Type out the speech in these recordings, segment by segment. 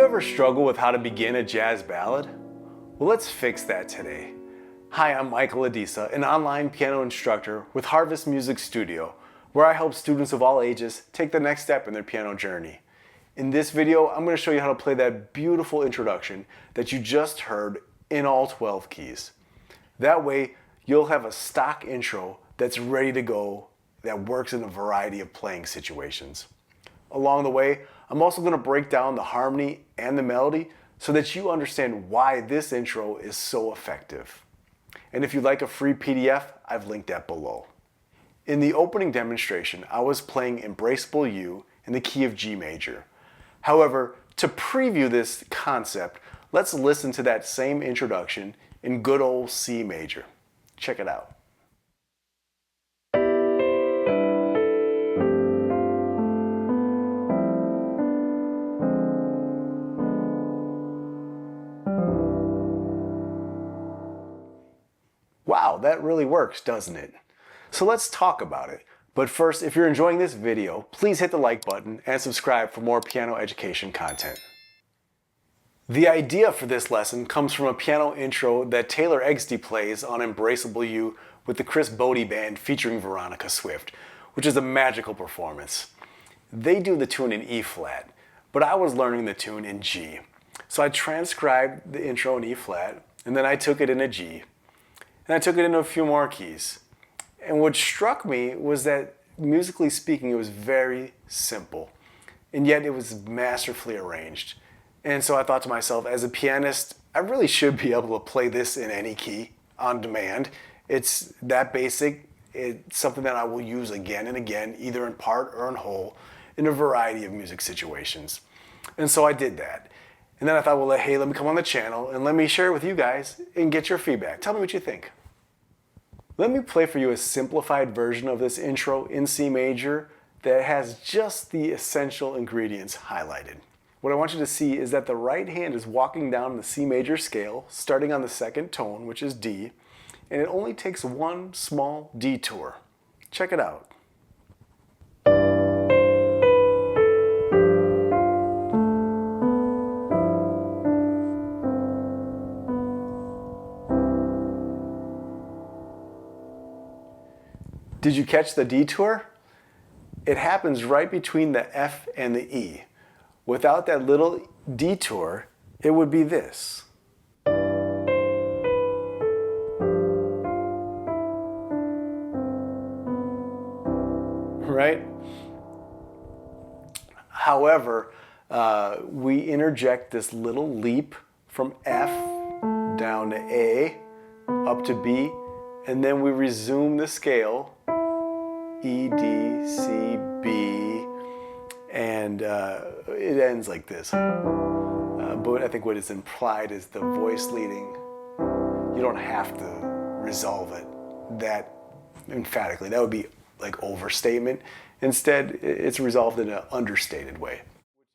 ever struggle with how to begin a jazz ballad? Well, let's fix that today. Hi, I'm LaDisa, an online piano instructor with Harvest Music Studio, where I help students of all ages take the next step in their piano journey. In this video, I'm going to show you how to play that beautiful introduction that you just heard in all 12 keys. That way, you'll have a stock intro that's ready to go, that works in a variety of playing situations. Along the way, I'm also going to break down the harmony and the melody so that you understand why this intro is so effective. And if you'd like a free PDF, I've linked that below. In the opening demonstration, I was playing Embraceable You in the key of G major. However, to preview this concept, let's listen to that same introduction in good old C major. Check it out. Wow, that really works, doesn't it? So let's talk about it. But first, if you're enjoying this video, please hit the like button and subscribe for more piano education content. The idea for this lesson comes from a piano intro that Taylor Egsty plays on Embraceable You with the Chris Bodie Band featuring Veronica Swift, which is a magical performance. They do the tune in E flat, but I was learning the tune in G. So I transcribed the intro in E flat, and then I took it in a G. And I took it into a few more keys. And what struck me was that, musically speaking, it was very simple. And yet it was masterfully arranged. And so I thought to myself, as a pianist, I really should be able to play this in any key on demand. It's that basic. It's something that I will use again and again, either in part or in whole, in a variety of music situations. And so I did that. And then I thought, well, hey, let me come on the channel and let me share it with you guys and get your feedback. Tell me what you think. Let me play for you a simplified version of this intro in C major that has just the essential ingredients highlighted. What I want you to see is that the right hand is walking down the C major scale, starting on the second tone, which is D, and it only takes one small detour. Check it out. Did you catch the detour? It happens right between the F and the E. Without that little detour, it would be this. Right? However, we interject this little leap from F down to A, up to B, and then we resume the scale, E, D, C, B, and it ends like this. But I think what is implied is the voice leading. You don't have to resolve it that emphatically. That would be like overstatement. Instead, it's resolved in an understated way.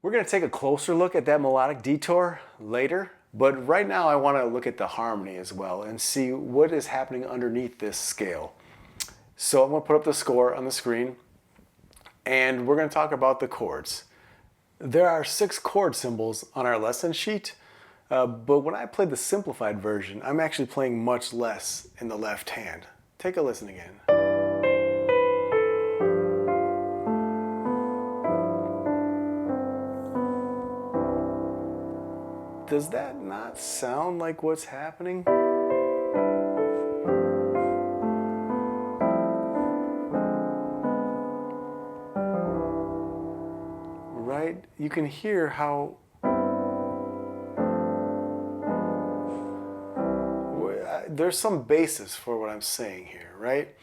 We're going to take a closer look at that melodic detour later, but right now I want to look at the harmony as well and see what is happening underneath this scale. So I'm going to put up the score on the screen, and we're going to talk about the chords. There are 6 chord symbols on our lesson sheet, but when I play the simplified version, I'm actually playing much less in the left hand. Take a listen again. Does that not sound like what's happening? Right? You can hear how there's some basis for what I'm saying here, right?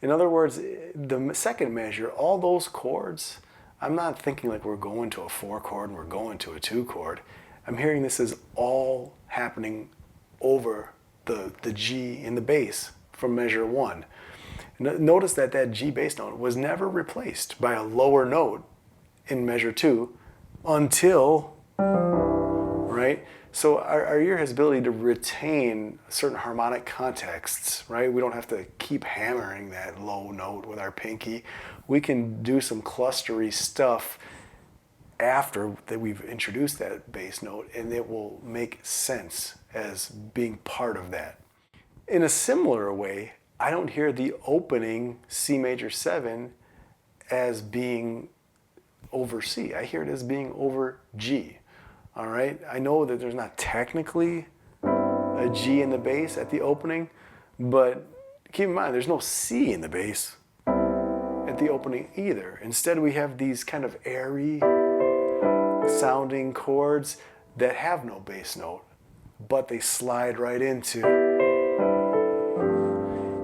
In other words, the second measure, all those chords, I'm not thinking like we're going to a 4 chord and we're going to a 2 chord. I'm hearing this is all happening over the G in the bass from measure 1. Notice that that G bass note was never replaced by a lower note in measure 2 until, right? So our ear has ability to retain certain harmonic contexts, right? We don't have to keep hammering that low note with our pinky. We can do some clustery stuff after that we've introduced that bass note, and it will make sense as being part of that. In a similar way, I don't hear the opening C major 7 as being over C. I hear it as being over G. All right? I know that there's not technically a G in the bass at the opening, but keep in mind there's no C in the bass at the opening either. Instead, we have these kind of airy sounding chords that have no bass note, but they slide right into.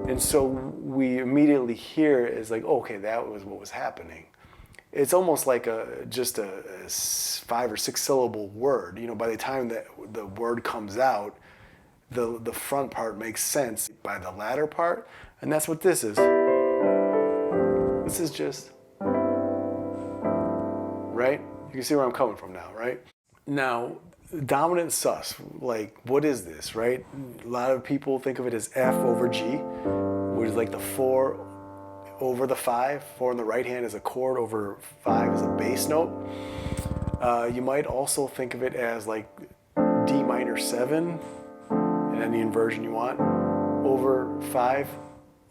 And so we immediately hear it as like, okay, that was what was happening. It's almost like just a 5 or 6 syllable word. You know, by the time that the word comes out, the front part makes sense by the latter part, and that's what this is. This is just, right? You can see where I'm coming from now, right? Now, dominant sus, like, what is this, right? A lot of people think of it as F over G, which is like the 4 over the 5. 4 on the right hand is a chord, over 5 is a bass note. You might also think of it as like D minor 7, in any inversion you want, over 5.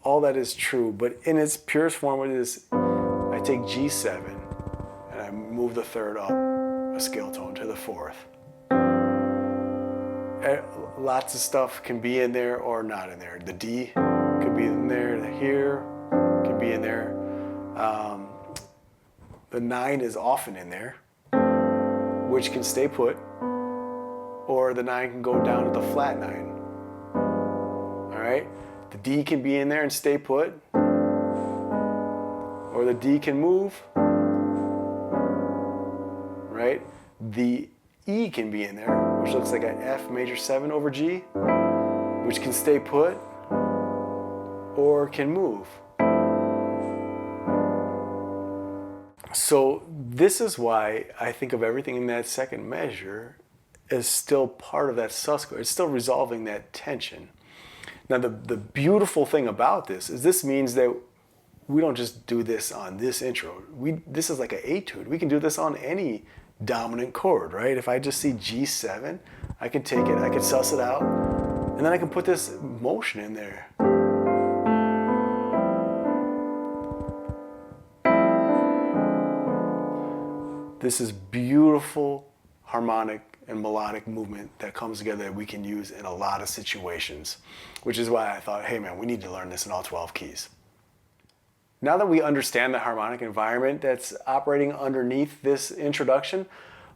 All that is true, but in its purest form, it is, I take G7 and I move the 3rd up a scale tone to the 4th. Lots of stuff can be in there or not in there. The D could be in there, the here could be in there. The 9 is often in there, which can stay put, or the 9 can go down to the flat 9. All right? The D can be in there and stay put, or the D can move, right? The E can be in there, which looks like an F major 7 over G, which can stay put or can move. So this is why I think of everything in that second measure as still part of that sus chord. It's still resolving that tension. Now the beautiful thing about this is this means that we don't just do this on this intro. This is like an etude. We can do this on any dominant chord, right? If I just see G7, I can take it, I can suss it out, and then I can put this motion in there. This is beautiful harmonic and melodic movement that comes together that we can use in a lot of situations, which is why I thought, hey man, we need to learn this in all 12 keys. Now that we understand the harmonic environment that's operating underneath this introduction,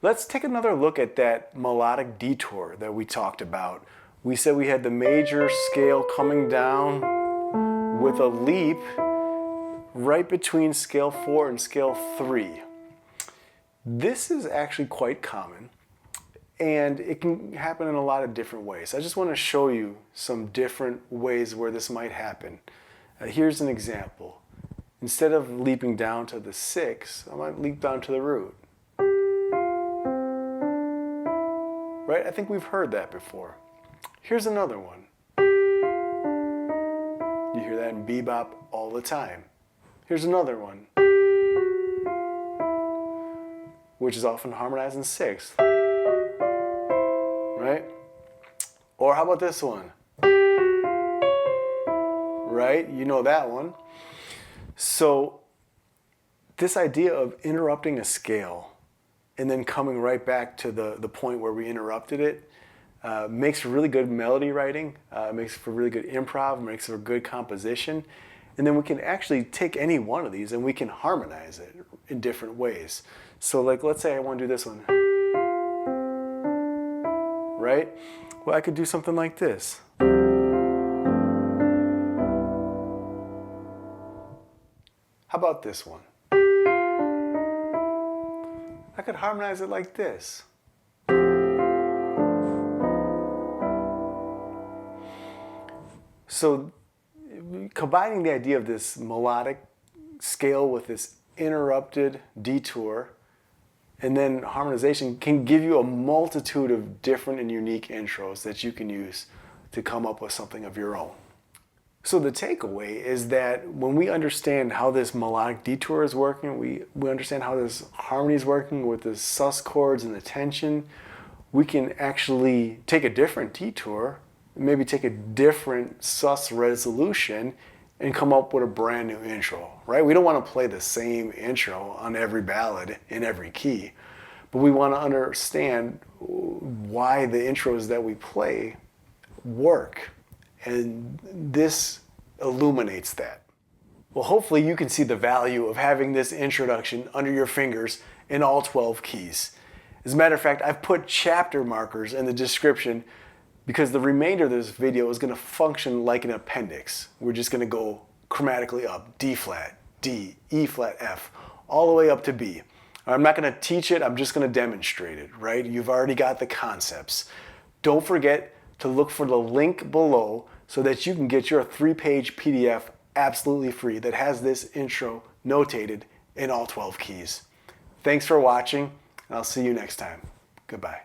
let's take another look at that melodic detour that we talked about. We said we had the major scale coming down with a leap right between scale 4 and scale 3. This is actually quite common, and it can happen in a lot of different ways. I just want to show you some different ways where this might happen. Here's an example. Instead of leaping down to the 6, I might leap down to the root. Right? I think we've heard that before. Here's another one. You hear that in bebop all the time. Here's another one, which is often harmonized in 6th. Right? Or how about this one? Right? You know that one. So this idea of interrupting a scale and then coming right back to the point where we interrupted it makes for really good melody writing, makes for really good improv, makes for good composition. And then we can actually take any one of these and we can harmonize it in different ways. So like, let's say I want to do this one. Right? Well, I could do something like this. How about this one? I could harmonize it like this. So combining the idea of this melodic scale with this interrupted detour and then harmonization can give you a multitude of different and unique intros that you can use to come up with something of your own. So the takeaway is that when we understand how this melodic detour is working, we understand how this harmony is working with the sus chords and the tension, we can actually take a different detour, maybe take a different sus resolution, and come up with a brand new intro, right? We don't want to play the same intro on every ballad in every key, but we want to understand why the intros that we play work. And this illuminates that. Well, hopefully you can see the value of having this introduction under your fingers in all 12 keys. As a matter of fact, I've put chapter markers in the description because the remainder of this video is going to function like an appendix. We're just going to go chromatically up, D flat, D, E flat, F, all the way up to B. I'm not going to teach it, I'm just going to demonstrate it, right? You've already got the concepts. Don't forget to look for the link below so that you can get your 3-page PDF absolutely free that has this intro notated in all 12 keys. Thanks for watching, and I'll see you next time. Goodbye.